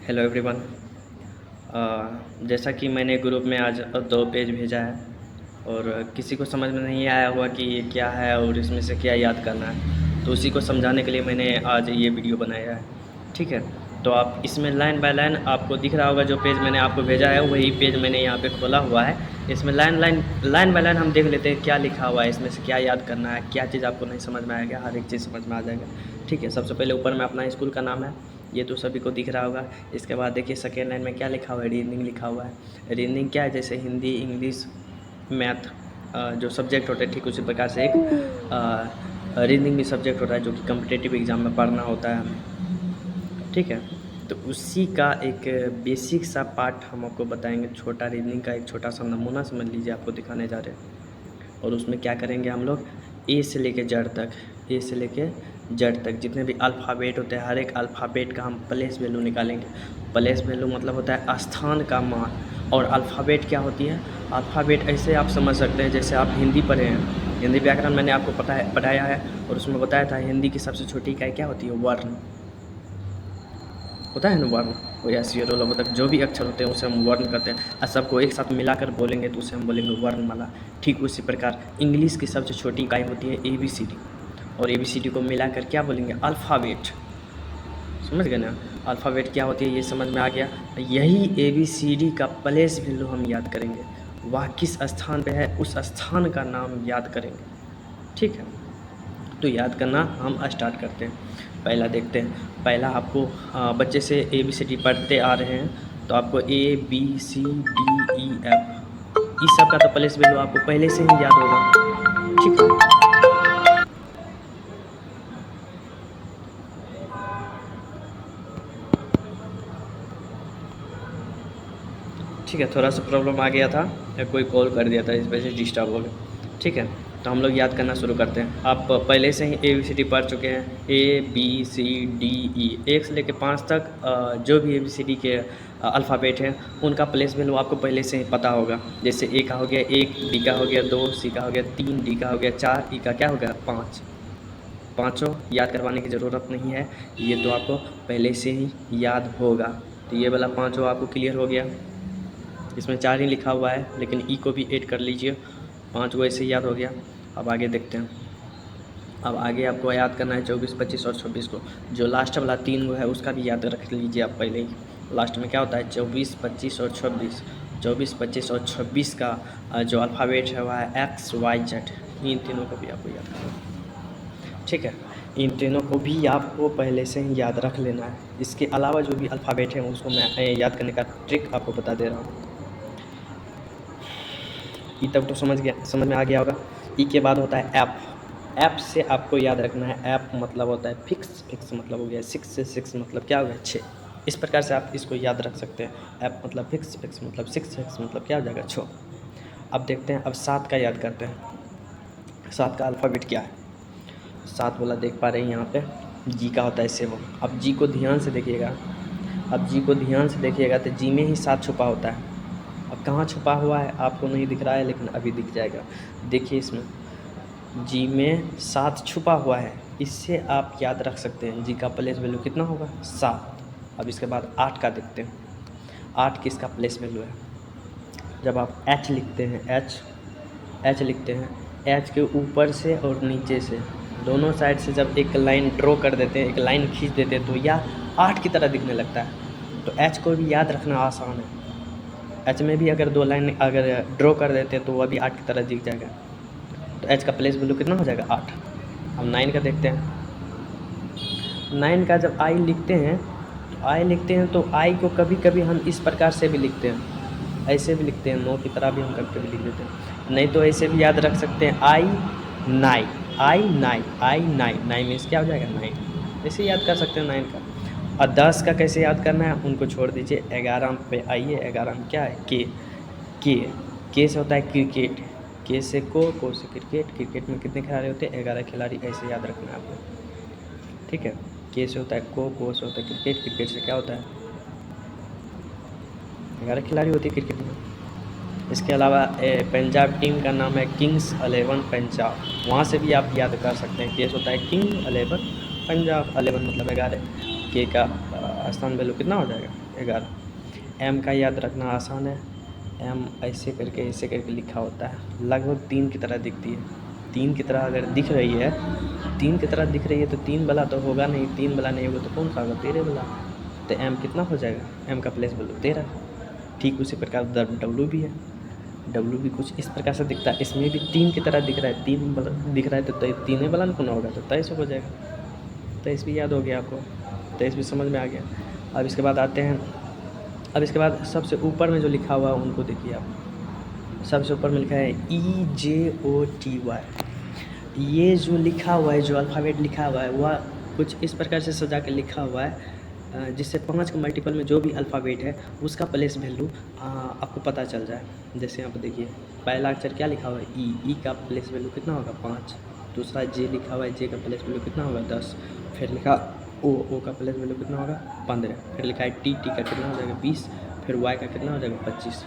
Hello everyone. जैसा कि मैंने ग्रुप में आज 2 पेज भेजा है और किसी को समझ में नहीं आया हुआ कि ये क्या है और इसमें से क्या याद करना है, तो उसी को समझाने के लिए मैंने आज ये वीडियो बनाया है। ठीक है, तो आप इसमें लाइन बाय लाइन आपको दिख रहा होगा, जो पेज मैंने आपको भेजा है वही पेज मैंने यहाँ पे खोला हुआ है। इसमें लाइन बाय लाइन हम देख लेते हैं क्या लिखा हुआ है, इसमें से क्या याद करना है, क्या चीज़ आपको नहीं समझ में आएगा, हर एक चीज़ समझ में आ जाएगा। ठीक है, सबसे पहले ऊपर में अपना स्कूल का नाम है, ये तो सभी को दिख रहा होगा। इसके बाद देखिए सेकेंड लाइन में क्या लिखा हुआ है, रीजनिंग लिखा हुआ है। रीजनिंग क्या है, जैसे हिंदी, इंग्लिश, मैथ जो सब्जेक्ट होते हैं, ठीक उसी प्रकार से एक रीजनिंग भी सब्जेक्ट होता है जो कि कम्पिटेटिव एग्ज़ाम में पढ़ना होता है हमें। ठीक है, तो उसी का एक बेसिक सा पार्ट हम आपको बताएंगे। छोटा रीजनिंग का एक छोटा सा नमूना समझ लीजिए, आपको दिखाने जा रहे हैं। और उसमें क्या करेंगे हम लोग, ए से लेके जेड तक, ए से लेके जेड तक जितने भी अल्फ़ाबेट होते हैं, हर एक अल्फ़ाबेट का हम प्लेस वैल्यू निकालेंगे। प्लेस वैल्यू मतलब होता है स्थान का मान। और अल्फ़ाबेट क्या होती है, अल्फ़ाबेट ऐसे आप समझ सकते हैं जैसे आप हिंदी पढ़े हैं। हिंदी व्याकरण मैंने आपको पढ़ाया है और उसमें बताया था हिंदी की सबसे छोटी इकाई क्या होती है, वर्ण होता है ना, वर्ण। वो या सी रोल मतलब जो भी अक्षर होते हैं उसे हम वर्ण कहते हैं, और सबको एक साथ मिलाकर बोलेंगे तो उसे हम बोलेंगे वर्णमाला। ठीक उसी प्रकार इंग्लिश की सबसे छोटी इकाई होती है ABCD, और ABCD को मिलाकर क्या बोलेंगे, अल्फ़ाबेट। समझ गए ना, अल्फ़ाबेट क्या होती है ये समझ में आ गया। यही ABCD का प्लेस वैल्यू हम याद करेंगे, वह किस स्थान पे है उस स्थान का नाम याद करेंगे। ठीक है, तो याद करना हम स्टार्ट करते हैं। पहला देखते हैं, पहला आपको बच्चे से ABCD पढ़ते आ रहे हैं तो आपको ABCDEF इस सब का तो प्लेस वैल्यू आपको पहले से ही याद होगा। ठीक है, ठीक है, थोड़ा सा प्रॉब्लम आ गया था, कोई कॉल कर दिया था, इस वजह से डिस्टर्ब हो गया। ठीक है, तो हम लोग याद करना शुरू करते हैं। आप पहले से ही ABCD पढ़ चुके हैं, ABCDE 1 से लेकर 5 तक जो भी ABCD के अल्फ़ाबेट हैं उनका प्लेस वैल्यू आपको पहले से ही पता होगा। जैसे A का हो गया 1, B का हो गया 2, C का हो गया 3, D का हो गया 4, E का क्या हो गया 5। पाँचों याद करवाने की ज़रूरत नहीं है, ये तो आपको पहले से ही याद होगा। तो ये वाला पाँचों आपको क्लियर हो गया। इसमें 4 ही लिखा हुआ है लेकिन ई को भी ऐड कर लीजिए, 5 को ऐसे ही याद हो गया। अब आगे देखते हैं। अब आगे आपको याद करना है 24, 25 और 26 को। जो लास्ट वाला 3 वो है उसका भी याद रख लीजिए आप पहले ही। लास्ट में क्या होता है 24, 25 और 26। 24, 25 और 26 का जो अल्फ़ाबेट है वह है XYZ। इन तीनों को भी आपको याद करना है। ठीक है, इन तीनों को भी आपको पहले से ही याद रख लेना है। इसके अलावा जो भी अल्फ़ाबेट है उसको मैं याद करने का ट्रिक आपको बता दे रहा हूँ। ई तक तो समझ में आ गया होगा। ई के बाद होता है एफ। एफ से आपको याद रखना है, एफ मतलब होता है फिक्स। फिक्स मतलब हो गया 6 से 6 मतलब क्या हो गया 6। इस प्रकार से आप इसको याद रख सकते हैं। एफ मतलब फिक्स, फिक्स मतलब 6, 6 मतलब क्या हो जाएगा 6। अब देखते हैं, अब 7 का याद करते हैं। 7 का अल्फ़ाबेट क्या है, 7 वाला देख पा रहे हैं यहाँ पे, जी का होता है 7। अब जी को ध्यान से देखिएगा, अब जी को ध्यान से देखिएगा तो जी में ही 7 छुपा होता है। अब कहाँ छुपा हुआ है आपको नहीं दिख रहा है लेकिन अभी दिख जाएगा। देखिए इसमें जी में 7 छुपा हुआ है, इससे आप याद रख सकते हैं जी का प्लेस वैल्यू कितना होगा 7। अब इसके बाद 8 का देखते हैं। 8 किसका प्लेस वैल्यू है, जब आप H लिखते हैं, H लिखते हैं, H के ऊपर से और नीचे से दोनों साइड से जब एक लाइन ड्रॉ कर देते हैं, एक लाइन खींच देते हैं तो यह 8 की तरह दिखने लगता है। तो H को भी याद रखना आसान है। H में भी अगर 2 लाइन अगर ड्रॉ कर देते हैं तो वह भी 8 की तरह दिख जाएगा। तो H का प्लेस वैल्यू कितना हो जाएगा 8। अब 9 का देखते हैं। 9 का जब I लिखते हैं तो I को कभी कभी हम इस प्रकार से भी लिखते हैं, ऐसे भी लिखते हैं, 9 की तरह भी हम कभी कभी लिख देते हैं। नहीं तो ऐसे भी याद रख सकते हैं I9 मीन्स क्या हो जाएगा 9, ऐसे याद कर सकते हैं 9 का। और 10 का कैसे याद करना है उनको छोड़ दीजिए। 11 पे आइए, 11 में क्या है के से होता है क्रिकेट, के से को से क्रिकेट। क्रिकेट में कितने खिलाड़ी होते हैं 11 खिलाड़ी, ऐसे याद रखना है आपको। ठीक है, के से होता है को से होता है क्रिकेट, क्रिकेट से क्या होता है 11 खिलाड़ी होती है क्रिकेट में। इसके अलावा पंजाब टीम का नाम है किंग्स 11 पंजाब, वहाँ से भी आप याद कर सकते हैं। केस होता है किंग 11 पंजाब, 11 मतलब 11। के का स्थान वैल्यू कितना हो जाएगा 11। एम का याद रखना आसान है। एम ऐसे करके लिखा होता है, लगभग 3 की तरह दिखती है। 3 की तरह अगर दिख रही है, 3 की तरह दिख रही है तो 3 वाला तो होगा नहीं, 3 वाला नहीं होगा तो कौन सा होगा? 13 वाला। तो एम कितना हो जाएगा? एम का प्लेस वैल्यू 13। ठीक उसी प्रकार डब्लू भी है। डब्लू भी कुछ इस प्रकार से दिखता है, इसमें भी 3 की तरह दिख रहा है। 3 दिख रहा है तो 3 वाला कौन होगा? तो 23 हो जाएगा। 23 भी याद हो गया आपको, 23 भी समझ में आ गया। अब इसके बाद आते हैं, अब इसके बाद सबसे ऊपर में जो लिखा हुआ है उनको देखिए आप। सबसे ऊपर में लिखा है EJOTY। ये जो लिखा हुआ है, जो अल्फ़ाबेट लिखा हुआ है, वह कुछ इस प्रकार से सजा के लिखा हुआ है जिससे 5 के मल्टीपल में जो भी अल्फ़ाबेट है उसका प्लेस वैल्यू आपको पता चल जाए। जैसे यहाँ पर देखिए, पहला अक्षर क्या लिखा हुआ है? ई का प्लेस वैल्यू कितना होगा? 5। दूसरा जे लिखा हुआ है, जे का प्लेस वैल्यू कितना होगा? 10। फिर लिखा ओ का प्लेस वैल्यू कितना होगा? 15। फिर लिखा है टी का कितना हो जाएगा? 20। फिर वाई का कितना हो जाएगा? 25।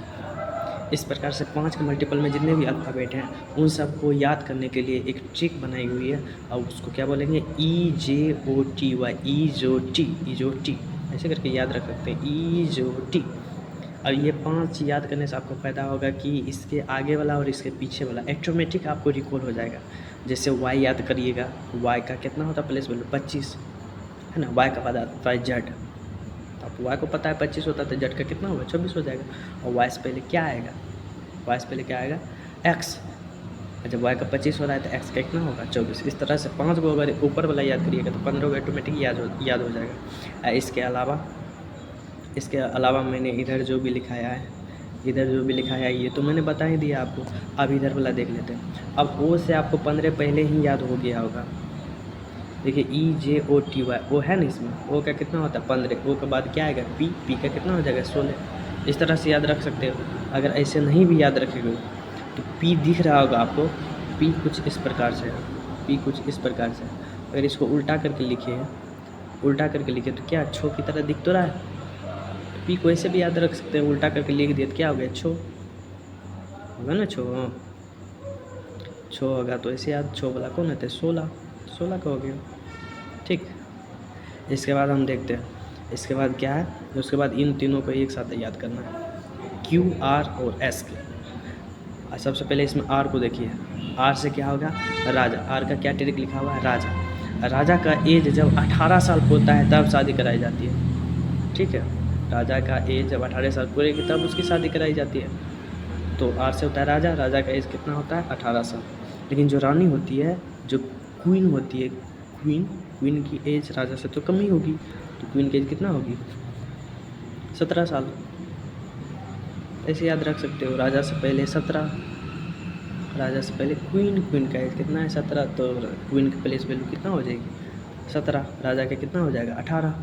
इस प्रकार से 5 के मल्टीपल में जितने भी अल्फ़ाबेट हैं उन सबको याद करने के लिए एक ट्रिक बनाई हुई है, और उसको क्या बोलेंगे? EJOTY। EJOTY ऐसे करके याद रख सकते हैं, EJOTY। और ये 5 याद करने से आपको फ़ायदा होगा कि इसके आगे वाला और इसके पीछे वाला ऑटोमेटिक आपको रिकॉल हो जाएगा। जैसे वाई याद करिएगा, वाई का कितना होता है प्लेस वैल्यू? 25 है ना। वाई का बाद आता है जेड, अब वाई को पता है 25 होता है तो जेड का कितना होगा? 24 हो जाएगा। और वाई से पहले क्या आएगा? वाई से पहले क्या आएगा? एक्स। जब वाई का 25 हो रहा है तो एक्स का कितना होगा? 24। इस तरह से 5 को अगर ऊपर वाला याद करिएगा तो 15 को ऑटोमेटिक याद हो जाएगा। इसके अलावा मैंने इधर जो भी लिखाया है ये तो मैंने बता ही दिया आपको। अब इधर वाला देख लेते हैं। अब ओ से आपको 15 पहले ही याद हो गया होगा। देखिए EJOTY, ओ है ना इसमें, ओ का कितना होता है? 15। ओ के बाद क्या आएगा? पी का कितना हो जाएगा? 16। इस तरह से याद रख सकते हो। अगर ऐसे नहीं भी याद रखेंगे तो पी दिख रहा होगा आपको, पी कुछ इस प्रकार से है। अगर इसको उल्टा करके लिखे तो क्या छो की तरह दिख तो रहा है? पी को ऐसे भी याद रख सकते हैं, उल्टा करके लिख दिया तो क्या हो गया? छो होगा ना, छो होगा तो ऐसे याद। छो वाला कौन है? 16 का हो गया। ठीक, इसके बाद हम देखते हैं इसके बाद क्या है। उसके बाद इन तीनों को एक साथ याद करना है, Q, R और S के। सबसे पहले इसमें R को देखिए। R से क्या होगा? राजा। R का क्या ट्रिक लिखा हुआ है? राजा का एज जब 18 साल होता है तब शादी कराई जाती है। ठीक है, राजा का एज जब 18 साल पूरेगी तब उसकी शादी कराई जाती है। तो R से होता है राजा का एज कितना होता है? 18 साल। लेकिन जो रानी होती है, जो क्वीन होती है, क्वीन की एज राजा से तो कम ही होगी, तो क्वीन की एज कितना होगी? 17 साल। ऐसे याद रख सकते हो, राजा से पहले 17, राजा से पहले क्वीन का एज कितना है? 17। तो क्वीन की प्लेस वैल्यू कितना हो जाएगी? 17। राजा का कितना हो जाएगा? 18।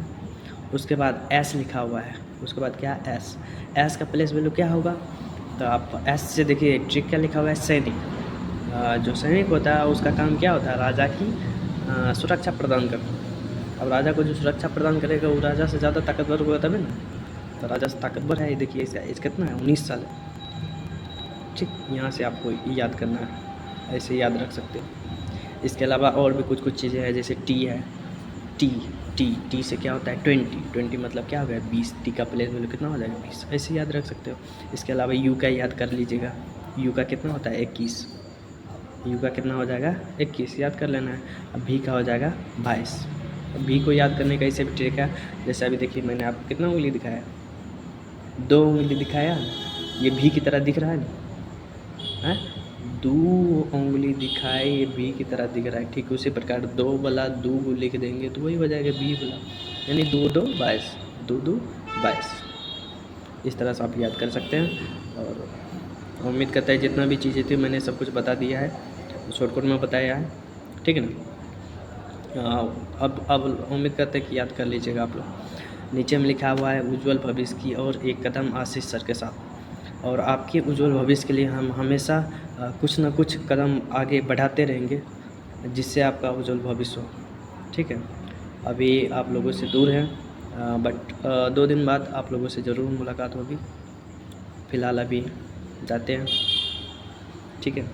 उसके बाद S लिखा हुआ है, उसके बाद क्या? S का प्लेस वैल्यू क्या होगा? तो आप S से देखिए ट्रिक क्या लिखा हुआ है? सैनिक। जो सैनिक होता है उसका काम क्या होता है? राजा की सुरक्षा प्रदान करना। अब राजा को जो सुरक्षा प्रदान करेगा वो राजा से ज़्यादा ताकतवर होगा तभी ना। तो राजा से ताकतवर है, देखिए इसका एज कितना है? 19 साल है। ठीक, यहाँ से आपको याद करना है, ऐसे याद रख सकते हो। इसके अलावा और भी कुछ चीज़ें हैं, जैसे टी है। टी से क्या होता है? 20 मतलब क्या हो गया? 20। टी का प्लेस वैल्यू कितना हो जाएगा? 20। ऐसे याद रख सकते हो। इसके अलावा यू का याद कर लीजिएगा। यू का कितना होता है? 21। यू का कितना हो जाएगा? 21 याद कर लेना है। अब भी का हो जाएगा 22। अब भी को याद करने का ऐसे भी ट्रिक है। जैसे अभी देखिए मैंने आपको कितना उंगली दिखाया? 2 उंगली दिखाया। ये भी की तरह दिख रहा है ना, है? 2 उंगली दिखाए, ये भी की तरह दिख रहा है। ठीक उसी प्रकार 2 वाला 2 को लिख देंगे तो वही हो जाएगा बी वाला, यानी 2 2 22, 2 2 22। इस तरह से आप याद कर सकते हैं। और उम्मीद करता है जितना भी चीज़ें थी मैंने सब कुछ बता दिया है, शॉर्टकट में बताया है। ठीक है ना। अब उम्मीद करते हैं कि याद कर लीजिएगा आप लोग। नीचे में लिखा हुआ है उज्ज्वल भविष्य की और एक कदम आशीष सर के साथ। और आपके उज्ज्वल भविष्य के लिए हम हमेशा कुछ ना कुछ कदम आगे बढ़ाते रहेंगे जिससे आपका उज्ज्वल भविष्य हो। ठीक है, अभी आप लोगों से दूर हैं, बट 2 दिन बाद आप लोगों से ज़रूर मुलाकात होगी। फ़िलहाल अभी जाते हैं। ठीक है।